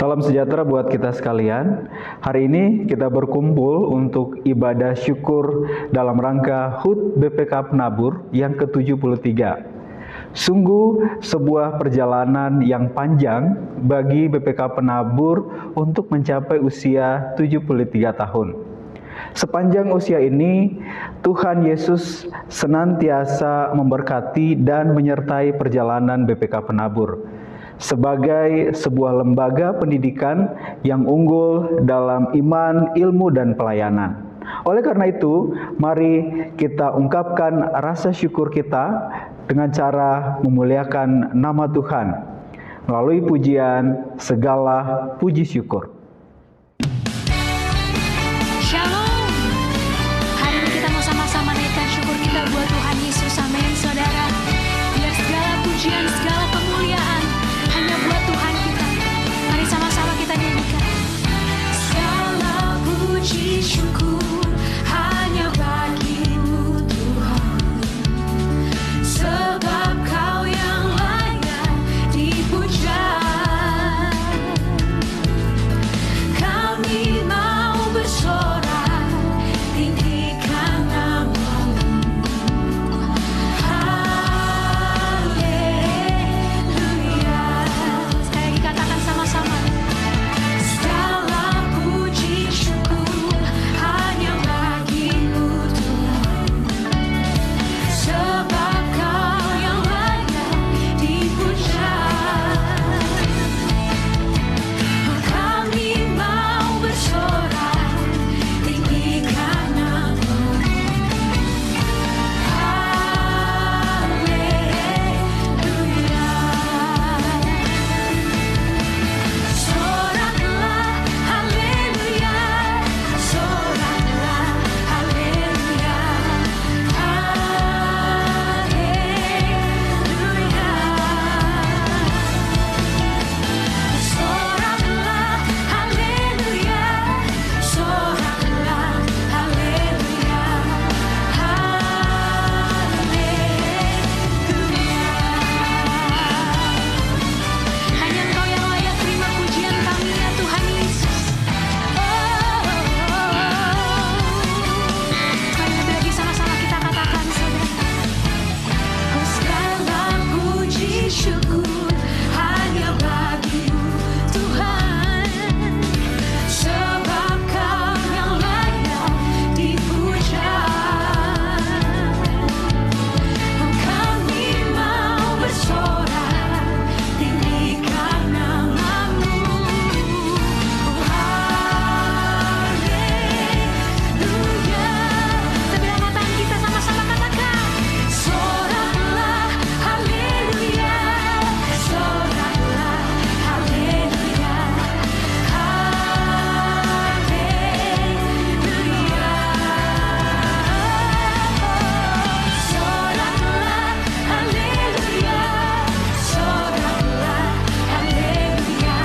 Salam sejahtera buat kita sekalian. Hari ini kita berkumpul untuk ibadah syukur dalam rangka HUT BPK Penabur yang ke-73. Sungguh sebuah perjalanan yang panjang bagi BPK Penabur untuk mencapai usia 73 tahun. Sepanjang usia ini, Tuhan Yesus senantiasa memberkati dan menyertai perjalanan BPK Penabur sebagai sebuah lembaga pendidikan yang unggul dalam iman, ilmu, dan pelayanan. Oleh karena itu, mari kita ungkapkan rasa syukur kita dengan cara memuliakan nama Tuhan melalui pujian segala puji syukur. Shalom. Hari ini kita mau sama-sama naikkan syukur kita buat Tuhan Yesus. Amin, saudara. Biar segala pujian, segala kemuliaan hanya buat Tuhan kita. Mari sama-sama kita nyanyikan. Segala puji syukur hanya bagi-Mu Tuhan, sebab Kau yang layak dipuja. Kami mau bersorak, tinggikan nama-Mu. Haleluya. Sekali lagi katakan sama-sama. Segala puji syukur hanya bagi-Mu Tuhan, sebab Kau yang layak dipuja. Kami mau bersorak, tinggikan nama-Mu. Haleluya. Soraklah, haleluya. Soraklah, haleluya. Haleluya. Soraklah, haleluya. Soraklah, haleluya. Haleluya. Hanya Engkau yang layak terima pujian kami ya Tuhan Yesus. Sekali lagi sama-sama kita katakan, saudara. Oh, segala puji syukur hanya bagi-Mu Tuhan, sebab Kau yang layak dipuja. Kami mau bersorak, tinggikan nama-Mu. Haleluya. Sebelah mata kita sama-sama katakan. Soraklah, haleluya. Soraklah, haleluya. Haleluya. Soraklah, haleluya. Soraklah, haleluya.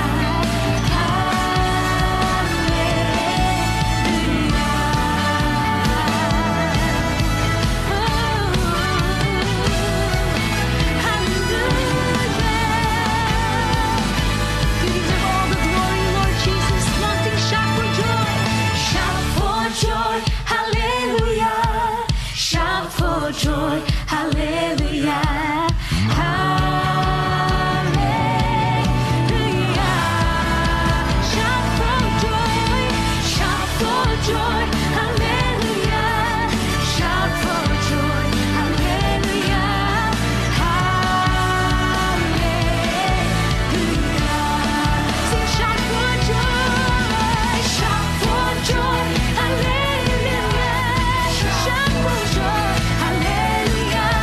You deserve all the glory, Lord Jesus. Nothing shout for joy. Shout for joy, hallelujah. Shout for joy, hallelujah. Hallelujah. Shout for joy, hallelujah. Shout for joy, hallelujah. Hallelujah. Sing shout for joy, hallelujah. Shout for joy, hallelujah.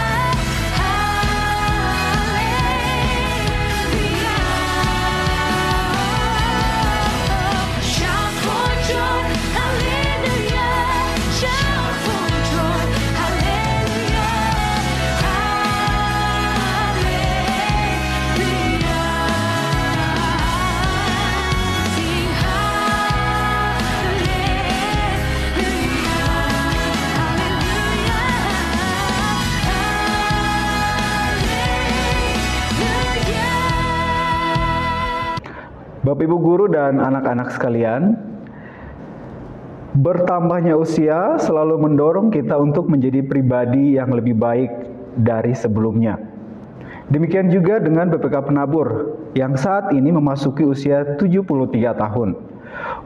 Bapak Ibu guru dan anak-anak sekalian, bertambahnya usia selalu mendorong kita untuk menjadi pribadi yang lebih baik dari sebelumnya. Demikian juga dengan BPK Penabur yang saat ini memasuki usia 73 tahun.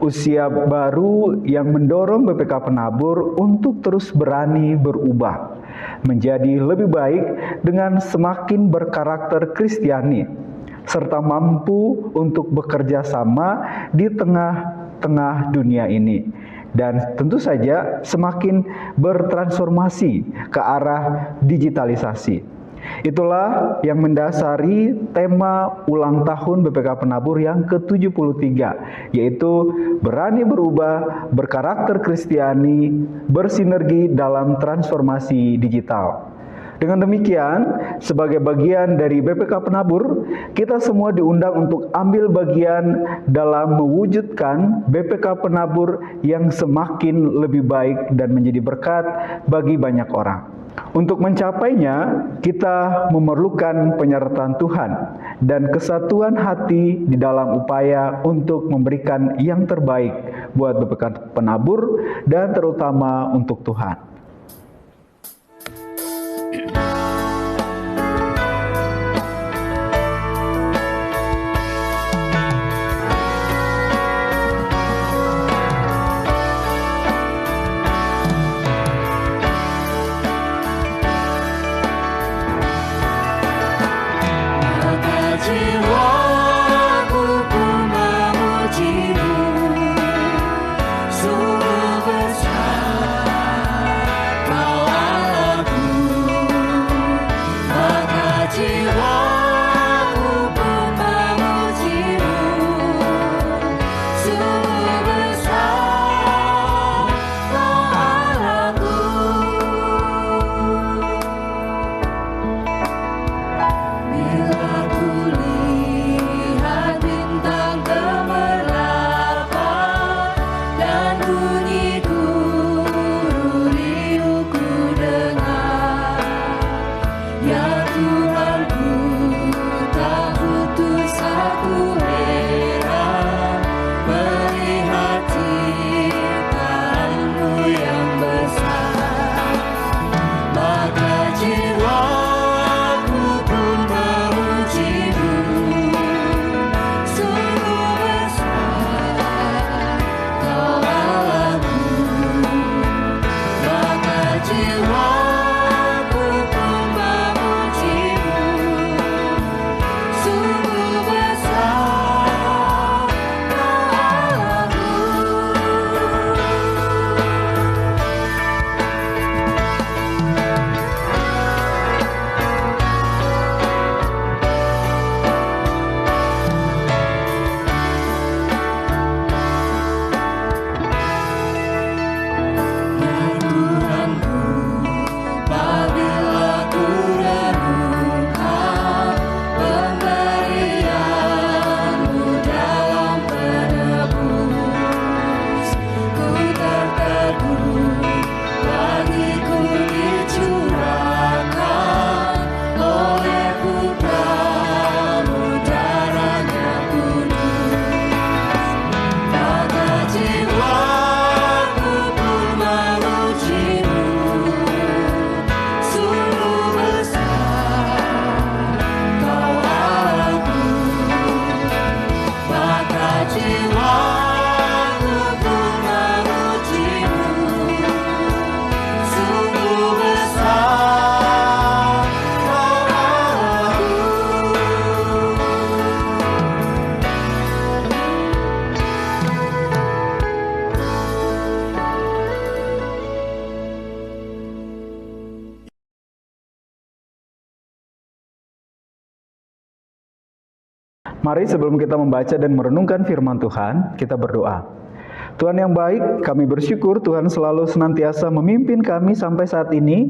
Usia baru yang mendorong BPK Penabur untuk terus berani berubah menjadi lebih baik dengan semakin berkarakter Kristiani, serta mampu untuk bekerja sama di tengah-tengah dunia ini. Dan tentu saja semakin bertransformasi ke arah digitalisasi. Itulah yang mendasari tema ulang tahun BPK Penabur yang ke-73, yaitu berani berubah, berkarakter Kristiani, bersinergi dalam transformasi digital. Dengan demikian, sebagai bagian dari BPK Penabur, kita semua diundang untuk ambil bagian dalam mewujudkan BPK Penabur yang semakin lebih baik dan menjadi berkat bagi banyak orang. Untuk mencapainya, kita memerlukan penyertaan Tuhan dan kesatuan hati di dalam upaya untuk memberikan yang terbaik buat BPK Penabur dan terutama untuk Tuhan. Mari sebelum kita membaca dan merenungkan firman Tuhan, kita berdoa. Tuhan yang baik, kami bersyukur Tuhan selalu senantiasa memimpin kami sampai saat ini.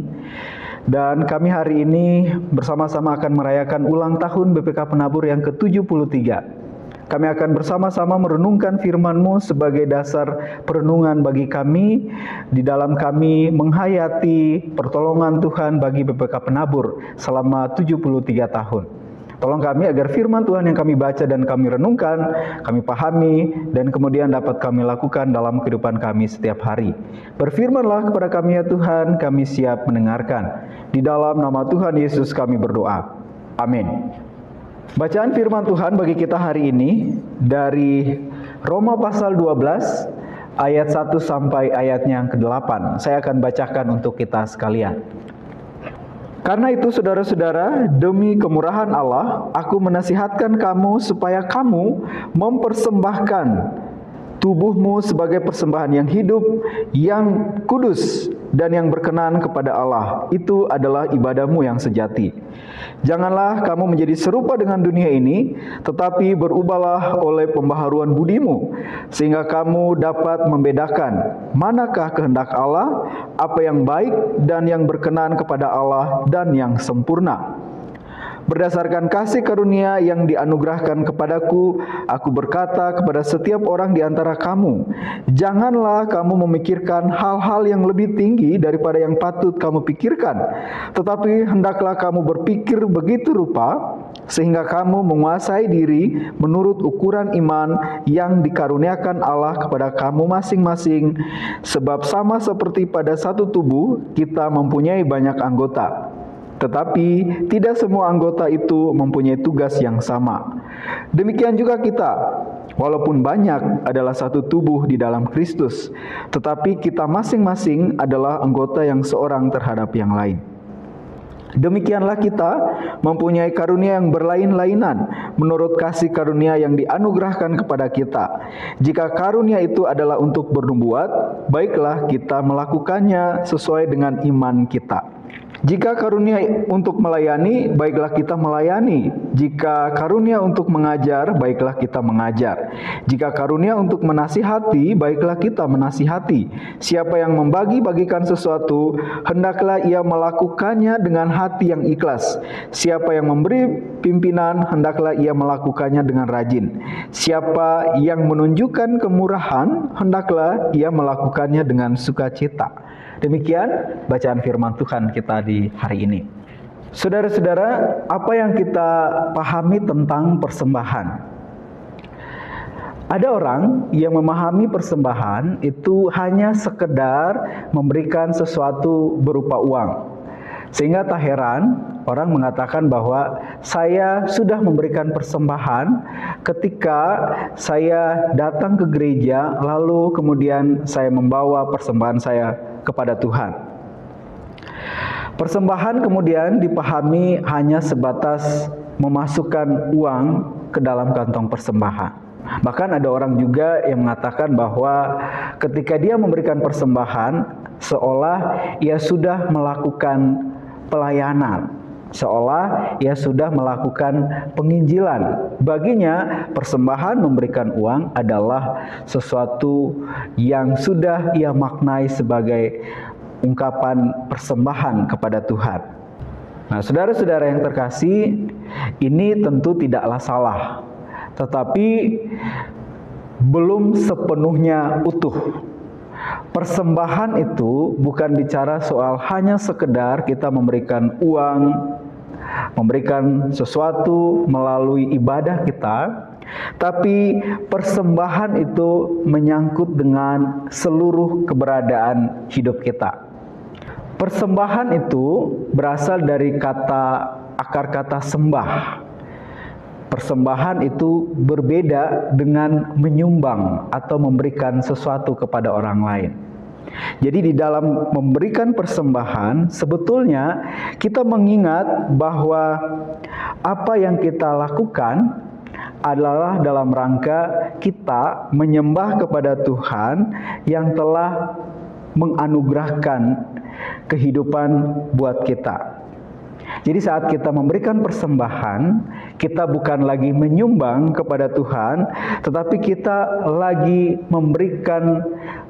Dan kami hari ini bersama-sama akan merayakan ulang tahun BPK Penabur yang ke-73. Kami akan bersama-sama merenungkan firman-Mu sebagai dasar perenungan bagi kami, di dalam kami menghayati pertolongan Tuhan bagi BPK Penabur selama 73 tahun. Tolong kami agar firman Tuhan yang kami baca dan kami renungkan, kami pahami, dan kemudian dapat kami lakukan dalam kehidupan kami setiap hari. Berfirmanlah kepada kami ya Tuhan, kami siap mendengarkan. Di dalam nama Tuhan Yesus kami berdoa. Amin. Bacaan firman Tuhan bagi kita hari ini dari Roma pasal 12 ayat 1 sampai ayatnya yang ke-8. Saya akan bacakan untuk kita sekalian. Karena itu saudara-saudara, demi kemurahan Allah, aku menasihatkan kamu supaya kamu mempersembahkan tubuhmu sebagai persembahan yang hidup, yang kudus, dan yang berkenan kepada Allah. Itu adalah ibadahmu yang sejati. Janganlah kamu menjadi serupa dengan dunia ini, tetapi berubahlah oleh pembaharuan budimu, sehingga kamu dapat membedakan manakah kehendak Allah, apa yang baik dan yang berkenan kepada Allah dan yang sempurna. Berdasarkan kasih karunia yang dianugerahkan kepadaku, aku berkata kepada setiap orang di antara kamu, janganlah kamu memikirkan hal-hal yang lebih tinggi daripada yang patut kamu pikirkan, tetapi hendaklah kamu berpikir begitu rupa, sehingga kamu menguasai diri menurut ukuran iman yang dikaruniakan Allah kepada kamu masing-masing. Sebab sama seperti pada satu tubuh, kita mempunyai banyak anggota, tetapi tidak semua anggota itu mempunyai tugas yang sama. Demikian juga kita, walaupun banyak adalah satu tubuh di dalam Kristus, tetapi kita masing-masing adalah anggota yang seorang terhadap yang lain. Demikianlah kita mempunyai karunia yang berlain-lainan menurut kasih karunia yang dianugerahkan kepada kita. Jika karunia itu adalah untuk bernubuat, baiklah kita melakukannya sesuai dengan iman kita. Jika karunia untuk melayani, baiklah kita melayani. Jika karunia untuk mengajar, baiklah kita mengajar. Jika karunia untuk menasihati, baiklah kita menasihati. Siapa yang membagi-bagikan sesuatu, hendaklah ia melakukannya dengan hati yang ikhlas. Siapa yang memberi pimpinan, hendaklah ia melakukannya dengan rajin. Siapa yang menunjukkan kemurahan, hendaklah ia melakukannya dengan sukacita. Demikian bacaan firman Tuhan kita di hari ini. Saudara-saudara, apa yang kita pahami tentang persembahan? Ada orang yang memahami persembahan itu hanya sekedar memberikan sesuatu berupa uang. Sehingga tak heran orang mengatakan bahwa saya sudah memberikan persembahan ketika saya datang ke gereja, lalu kemudian saya membawa persembahan saya kepada Tuhan. Persembahan kemudian dipahami hanya sebatas memasukkan uang ke dalam kantong persembahan. Bahkan ada orang juga yang mengatakan bahwa ketika dia memberikan persembahan, seolah ia sudah melakukan pelayanan, seolah ia sudah melakukan penginjilan. Baginya persembahan memberikan uang adalah sesuatu yang sudah ia maknai sebagai ungkapan persembahan kepada Tuhan. Nah, saudara-saudara yang terkasih, ini tentu tidaklah salah, tetapi belum sepenuhnya utuh. Persembahan itu bukan bicara soal hanya sekedar kita memberikan uang, memberikan sesuatu melalui ibadah kita, tapi persembahan itu menyangkut dengan seluruh keberadaan hidup kita. Persembahan itu berasal dari akar kata sembah. Persembahan itu berbeda dengan menyumbang atau memberikan sesuatu kepada orang lain. Jadi di dalam memberikan persembahan, sebetulnya kita mengingat bahwa apa yang kita lakukan adalah dalam rangka kita menyembah kepada Tuhan yang telah menganugerahkan kehidupan buat kita. Jadi saat kita memberikan persembahan, kita bukan lagi menyumbang kepada Tuhan, tetapi kita lagi memberikan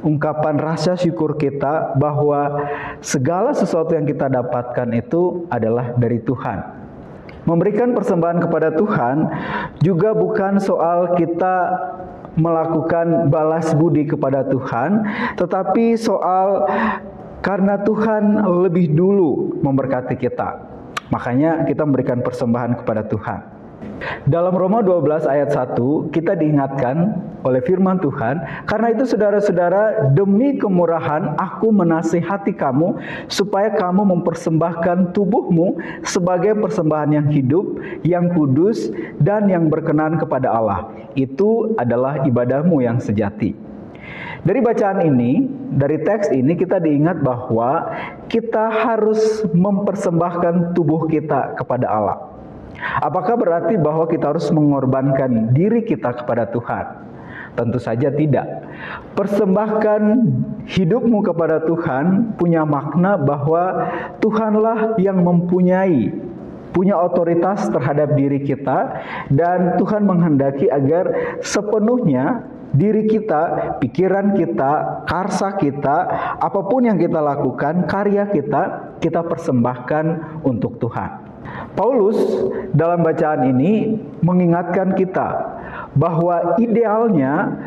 ungkapan rasa syukur kita bahwa segala sesuatu yang kita dapatkan itu adalah dari Tuhan. Memberikan persembahan kepada Tuhan juga bukan soal kita melakukan balas budi kepada Tuhan, tetapi soal karena Tuhan lebih dulu memberkati kita. Makanya kita memberikan persembahan kepada Tuhan. Dalam Roma 12 ayat 1 kita diingatkan oleh firman Tuhan, karena itu saudara-saudara, demi kemurahan aku menasihati kamu supaya kamu mempersembahkan tubuhmu sebagai persembahan yang hidup, yang kudus, dan yang berkenan kepada Allah. Itu adalah ibadahmu yang sejati. Dari bacaan ini, dari teks ini kita diingat bahwa kita harus mempersembahkan tubuh kita kepada Allah. Apakah berarti bahwa kita harus mengorbankan diri kita kepada Tuhan? Tentu saja tidak. Persembahkan hidupmu kepada Tuhan punya makna bahwa Tuhanlah yang punya otoritas terhadap diri kita, dan Tuhan menghendaki agar sepenuhnya diri kita, pikiran kita, karsa kita, apapun yang kita lakukan, karya kita persembahkan untuk Tuhan. Paulus dalam bacaan ini mengingatkan kita bahwa idealnya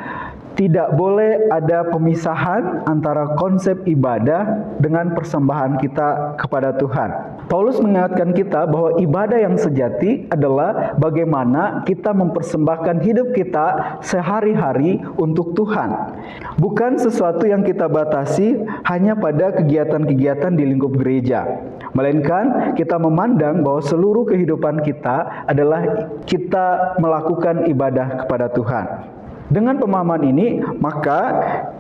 tidak boleh ada pemisahan antara konsep ibadah dengan persembahan kita kepada Tuhan. Paulus mengingatkan kita bahwa ibadah yang sejati adalah bagaimana kita mempersembahkan hidup kita sehari-hari untuk Tuhan. Bukan sesuatu yang kita batasi hanya pada kegiatan-kegiatan di lingkup gereja, melainkan kita memandang bahwa seluruh kehidupan kita adalah kita melakukan ibadah kepada Tuhan. Dengan pemahaman ini, maka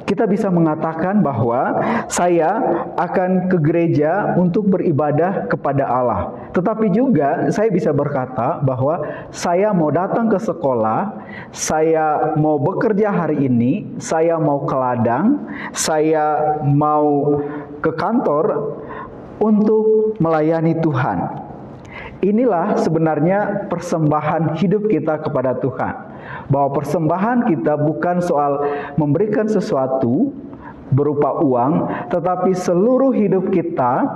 kita bisa mengatakan bahwa saya akan ke gereja untuk beribadah kepada Allah. Tetapi juga saya bisa berkata bahwa saya mau datang ke sekolah, saya mau bekerja hari ini, saya mau ke ladang, saya mau ke kantor untuk melayani Tuhan. Inilah sebenarnya persembahan hidup kita kepada Tuhan. Bahwa persembahan kita bukan soal memberikan sesuatu berupa uang, tetapi seluruh hidup kita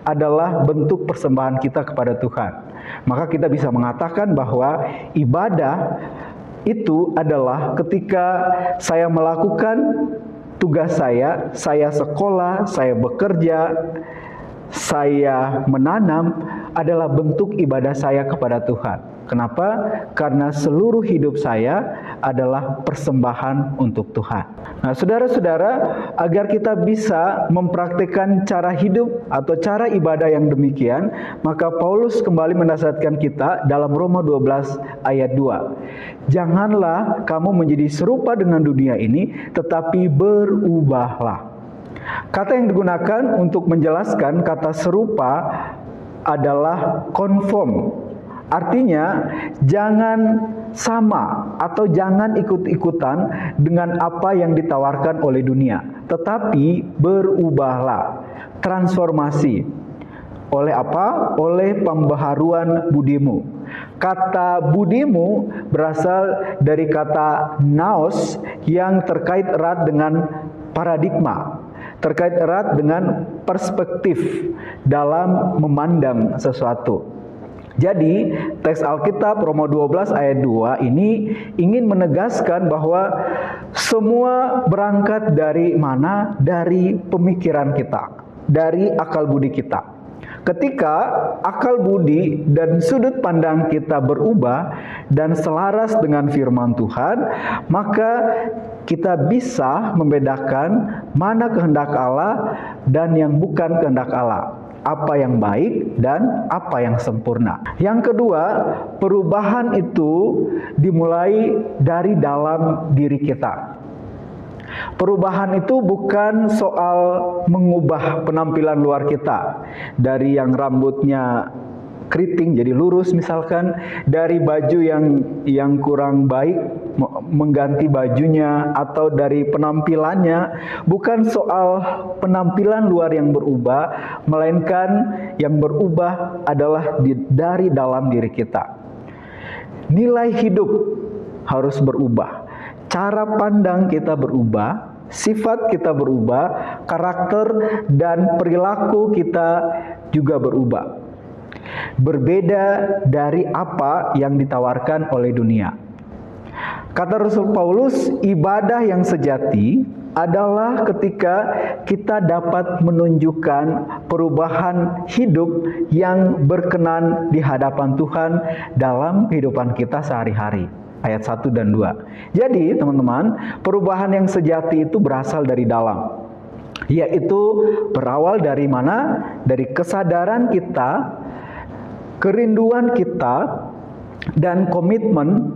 adalah bentuk persembahan kita kepada Tuhan. Maka kita bisa mengatakan bahwa ibadah itu adalah ketika saya melakukan tugas saya sekolah, saya bekerja, saya menanam, adalah bentuk ibadah saya kepada Tuhan. Kenapa? Karena seluruh hidup saya adalah persembahan untuk Tuhan. Nah, saudara-saudara, agar kita bisa mempraktikkan cara hidup atau cara ibadah yang demikian, maka Paulus kembali menasihatkan kita dalam Roma 12 ayat 2. Janganlah kamu menjadi serupa dengan dunia ini, tetapi berubahlah. Kata yang digunakan untuk menjelaskan kata serupa adalah konform. Artinya jangan sama atau jangan ikut-ikutan dengan apa yang ditawarkan oleh dunia, tetapi berubahlah, transformasi. Oleh apa? Oleh pembaharuan budimu. Kata budimu berasal dari kata naos yang terkait erat dengan paradigma, terkait erat dengan perspektif dalam memandang sesuatu. Jadi, teks Alkitab Roma 12 ayat 2 ini ingin menegaskan bahwa semua berangkat dari mana? Dari pemikiran kita, dari akal budi kita. Ketika akal budi dan sudut pandang kita berubah dan selaras dengan firman Tuhan, maka kita bisa membedakan mana kehendak Allah dan yang bukan kehendak Allah, apa yang baik dan apa yang sempurna. Yang kedua, perubahan itu dimulai dari dalam diri kita. Perubahan itu bukan soal mengubah penampilan luar kita, dari yang rambutnya keriting jadi lurus misalkan, dari baju yang kurang baik mengganti bajunya, atau dari penampilannya. Bukan soal penampilan luar yang berubah, melainkan yang berubah adalah dari dalam diri kita. Nilai hidup harus berubah, cara pandang kita berubah, sifat kita berubah, karakter dan perilaku kita juga berubah. Berbeda dari apa yang ditawarkan oleh dunia. Kata Rasul Paulus, ibadah yang sejati adalah ketika kita dapat menunjukkan perubahan hidup yang berkenan di hadapan Tuhan dalam kehidupan kita sehari-hari. Ayat 1 dan 2. Jadi teman-teman, perubahan yang sejati itu berasal dari dalam. Yaitu berawal dari mana? Dari kesadaran kita, kerinduan kita, dan komitmen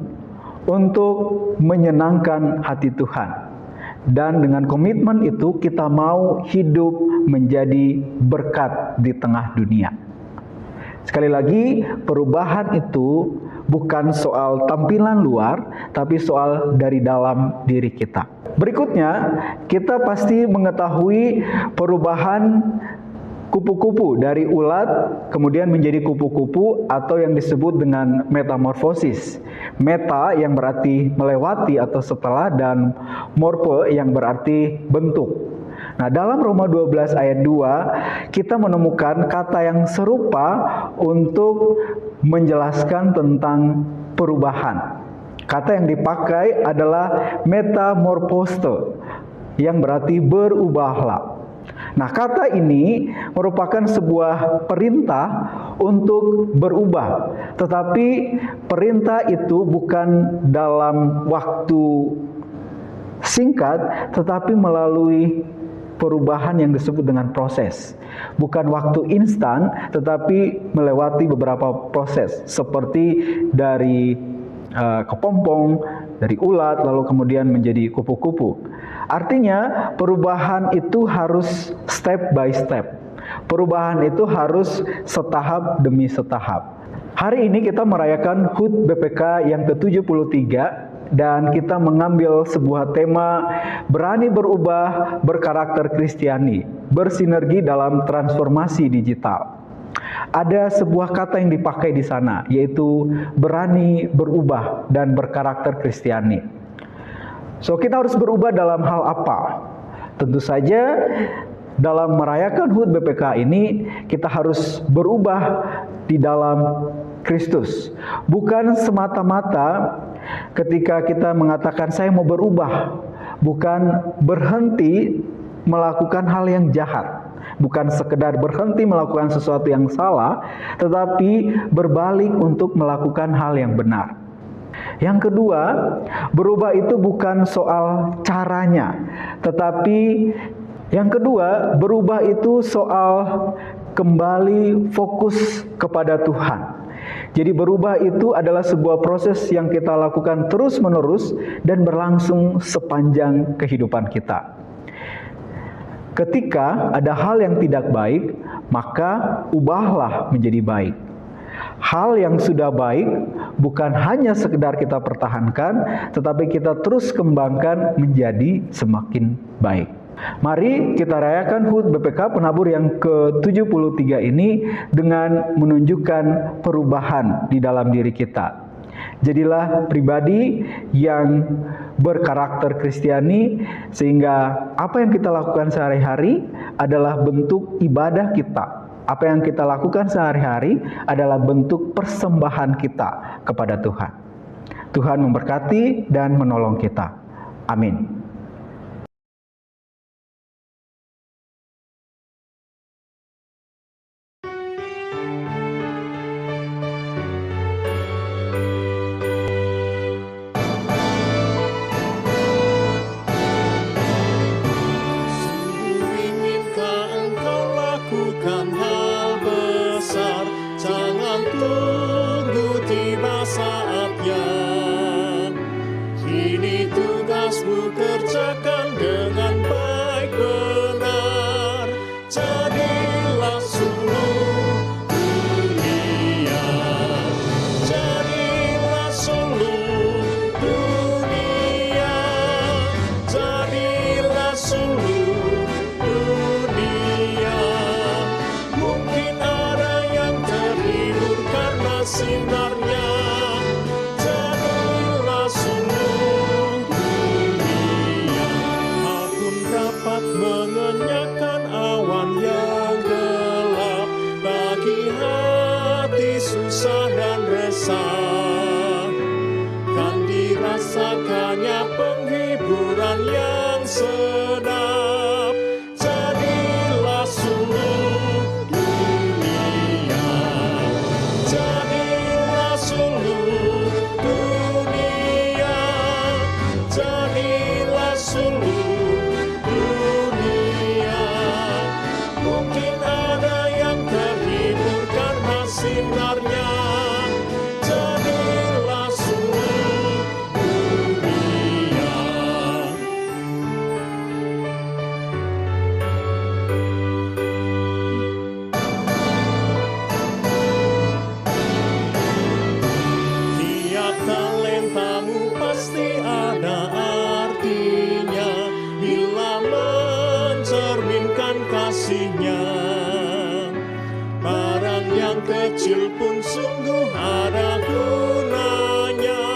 untuk menyenangkan hati Tuhan. Dan dengan komitmen itu kita mau hidup menjadi berkat di tengah dunia. Sekali lagi, perubahan itu bukan soal tampilan luar, tapi soal dari dalam diri kita. Berikutnya, kita pasti mengetahui perubahan kupu-kupu dari ulat kemudian menjadi kupu-kupu atau yang disebut dengan metamorfosis. Meta yang berarti melewati atau setelah, dan morpho yang berarti bentuk. Nah, dalam Roma 12 ayat 2 kita menemukan kata yang serupa untuk menjelaskan tentang perubahan. Kata yang dipakai adalah metamorphosto yang berarti berubahlah. Nah, kata ini merupakan sebuah perintah untuk berubah. Tetapi perintah itu bukan dalam waktu singkat, tetapi melalui perubahan yang disebut dengan proses. Bukan waktu instan, tetapi melewati beberapa proses. Seperti dari kepompong, dari ulat, lalu kemudian menjadi kupu-kupu. Artinya perubahan itu harus step by step. Perubahan itu harus setahap demi setahap. Hari ini kita merayakan HUT BPK yang ke-73 dan kita mengambil sebuah tema berani berubah berkarakter Kristiani, bersinergi dalam transformasi digital. Ada sebuah kata yang dipakai di sana, yaitu berani berubah dan berkarakter Kristiani. So, kita harus berubah dalam hal apa? Tentu saja dalam merayakan HUT BPK ini kita harus berubah di dalam Kristus. Bukan semata-mata ketika kita mengatakan saya mau berubah, bukan berhenti melakukan hal yang jahat. Bukan sekedar berhenti melakukan sesuatu yang salah, tetapi berbalik untuk melakukan hal yang benar. Yang kedua, berubah itu bukan soal caranya, tetapi yang kedua, berubah itu soal kembali fokus kepada Tuhan. Jadi berubah itu adalah sebuah proses yang kita lakukan terus-menerus dan berlangsung sepanjang kehidupan kita. Ketika ada hal yang tidak baik, maka ubahlah menjadi baik. Hal yang sudah baik bukan hanya sekedar kita pertahankan, tetapi kita terus kembangkan menjadi semakin baik. Mari kita rayakan HUT BPK Penabur yang ke-73 ini dengan menunjukkan perubahan di dalam diri kita. Jadilah pribadi yang berkarakter Kristiani, sehingga apa yang kita lakukan sehari-hari adalah bentuk ibadah kita. Apa yang kita lakukan sehari-hari adalah bentuk persembahan kita kepada Tuhan. Tuhan memberkati dan menolong kita. Amin. seluruh dunia. Mungkin ada yang terhibur karena sinarnya. Jadilah seluruh dunia. Tiap talentamu pasti ada artinya, bila mencerminkan kasihnya. Barang yang kecil pun sungguh ada gunanya.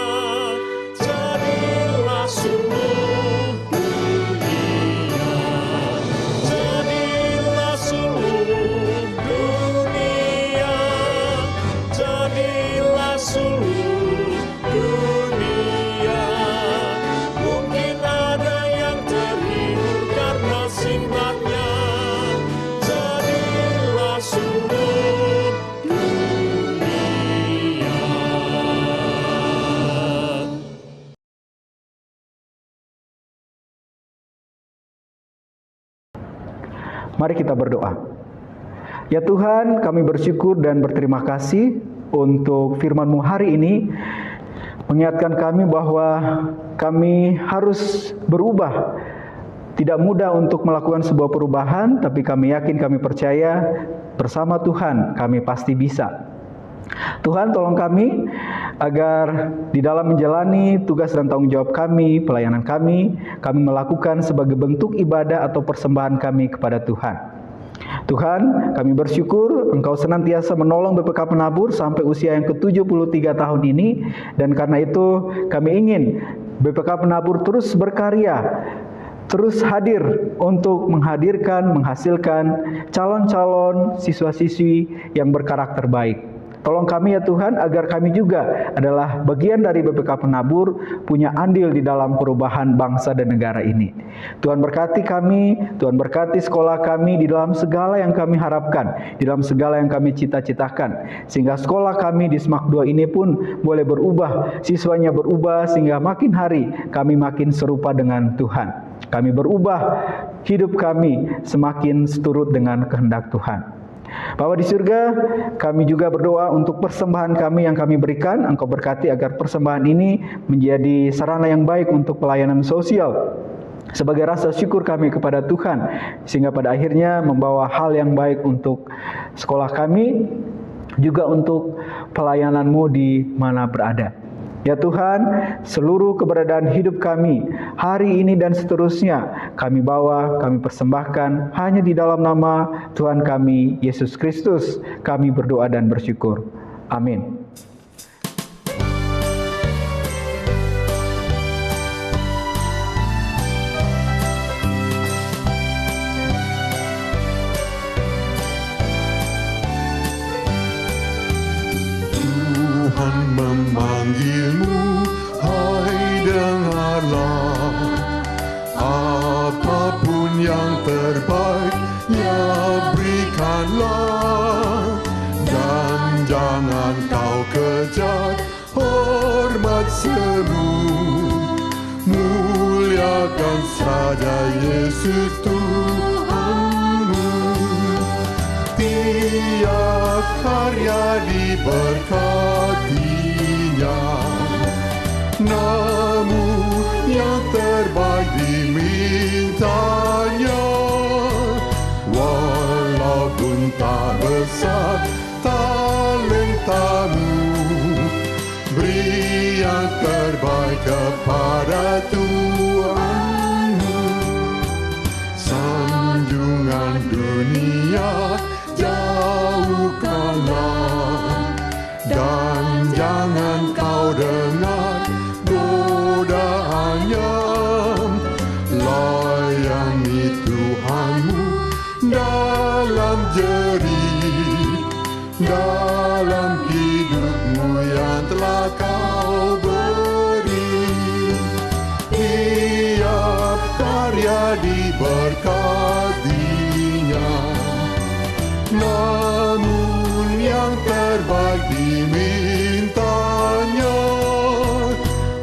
Jadilah seluruh dunia. Jadilah seluruh dunia. Jadilah seluruh dunia. Mungkin ada yang terhibur karena sinarnya. Jadilah seluruh dunia. Mari kita berdoa. Ya Tuhan, kami bersyukur dan berterima kasih untuk firman-Mu hari ini, mengingatkan kami bahwa kami harus berubah. Tidak mudah untuk melakukan sebuah perubahan, tapi kami yakin, kami percaya bersama Tuhan kami pasti bisa. Tuhan, tolong kami agar di dalam menjalani tugas dan tanggung jawab kami, pelayanan kami melakukan sebagai bentuk ibadah atau persembahan kami kepada Tuhan. Tuhan, kami bersyukur Engkau senantiasa menolong BPK Penabur sampai usia yang ke-73 tahun ini, dan karena itu kami ingin BPK Penabur terus berkarya, terus hadir untuk menghasilkan calon-calon siswa-siswi yang berkarakter baik. Tolong kami ya Tuhan, agar kami juga adalah bagian dari BPK Penabur, punya andil di dalam perubahan bangsa dan negara ini. Tuhan berkati kami, Tuhan berkati sekolah kami di dalam segala yang kami harapkan, di dalam segala yang kami cita-citakan, sehingga sekolah kami di SMAK 2 ini pun boleh berubah, siswanya berubah, sehingga makin hari kami makin serupa dengan Tuhan. Kami berubah, hidup kami semakin seturut dengan kehendak Tuhan. Bapa di surga, kami juga berdoa untuk persembahan kami yang kami berikan. Engkau berkati agar persembahan ini menjadi sarana yang baik untuk pelayanan sosial, sebagai rasa syukur kami kepada Tuhan, sehingga pada akhirnya membawa hal yang baik untuk sekolah kami, juga untuk pelayanan-Mu di mana berada. Ya Tuhan, seluruh keberadaan hidup kami hari ini dan seterusnya kami bawa, kami persembahkan hanya di dalam nama Tuhan kami Yesus Kristus. Kami berdoa dan bersyukur. Amin. Tuhan memanggilmu, hai dengarlah. Apapun yang terbaik, ya berikanlah. Dan jangan kau kejar hormat semu, muliakan saja Yesus Tuhanmu. Tiap karya diberkatinya, namun yang terbaik dimintanya. Walaupun tak besar talentamu, beri yang terbaik kepada Tuhanmu. Sanjungan dunia jauhkanlah, dan jangan kau dengar godaannya. Layani Tuhanmu dalam jerih, dalam hidupmu yang telah kau beri. Tiap karya diberkatinya, namun yang terbaik dimintanya.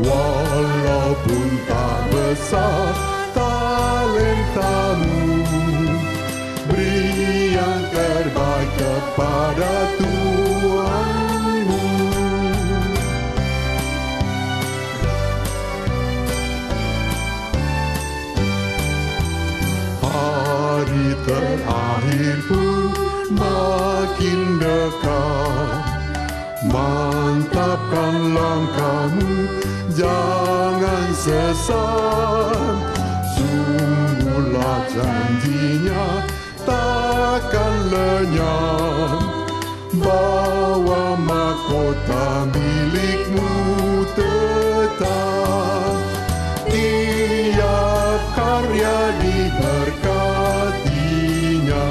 Walaupun tak besar besar talentamu. Beri yang terbaik kepada Tuhanmu. Hari terakhir pun makin dekat. Mantapkan langkahmu, jangan sesat. Sungguhlah janjinya takkan lenyap. Bawa mahkota milikmu tetap. Tiap karya diberkatinya,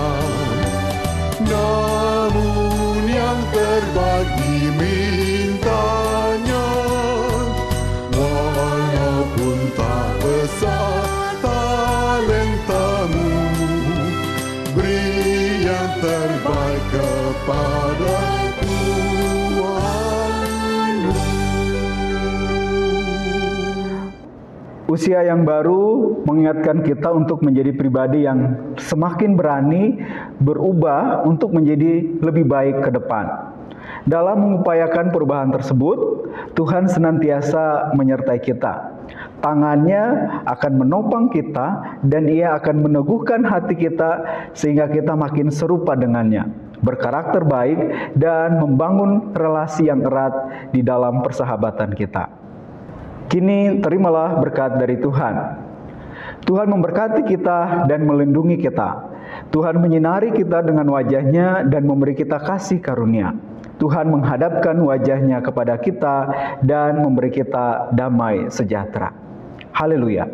namun yang terbaik dimintanya. Walaupun tak besar talentamu, beri yang terbaik kepada Tuhanmu. Usia yang baru mengingatkan kita untuk menjadi pribadi yang semakin berani berubah untuk menjadi lebih baik ke depan. Dalam mengupayakan perubahan tersebut, Tuhan senantiasa menyertai kita. Tangannya akan menopang kita dan Ia akan meneguhkan hati kita sehingga kita makin serupa dengannya, berkarakter baik dan membangun relasi yang erat di dalam persahabatan kita. Kini terimalah berkat dari Tuhan. Tuhan memberkati kita dan melindungi kita. Tuhan menyinari kita dengan wajah-Nya dan memberi kita kasih karunia. Tuhan menghadapkan wajah-Nya kepada kita dan memberi kita damai sejahtera. Haleluya.